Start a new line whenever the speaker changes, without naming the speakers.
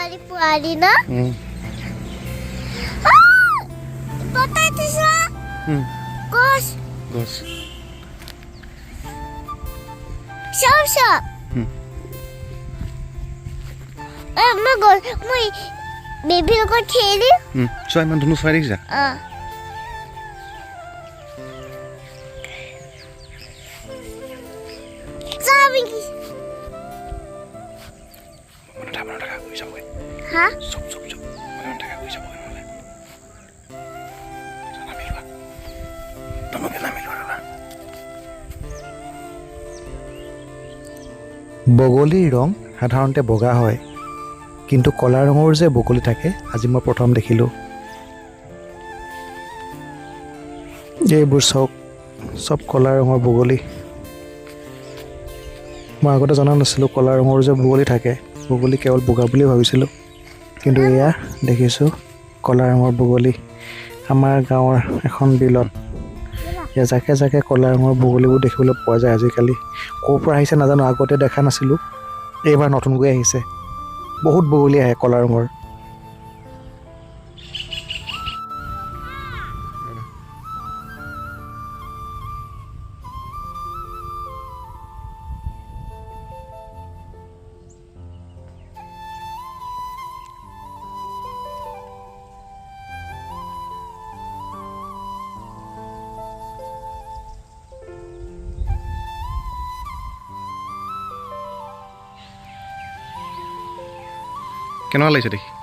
পুৱালি না পতাইতে চা গছ
গছ
সব সব মই গছ মই বেবি লগত খেলি
চোৱা ইমান ধুনু চৰাই দেখিছা
হা
বগলীৰ ৰং সাধাৰণতে বগা হয় কিন্তু কলা ৰঙৰ যে বগলী থাকে আজি মই প্ৰথম দেখিলোঁ এইবোৰ চব কলা ৰঙৰ বগলী মই আগতে জনা নাছিলোঁ কলা ৰঙৰ যে বগলী থাকে বগলী কেৱল বগা বুলি ভাবিছিলোঁ কিন্তু এয়া দেখিছোঁ কলা ৰঙৰ বগলী আমাৰ গাঁৱৰ এখন বিলত এয়া জাকে জাকে কলা ৰঙৰ বগলীবোৰ দেখিবলৈ পোৱা যায় আজিকালি ক'ৰ পৰা আহিছে নাজানো আগতে দেখা নাছিলোঁ এইবাৰ নতুনকৈ আহিছে বহুত বগলী আহে কলা ৰঙৰ
কেনেকুৱা লাগিছে দেখি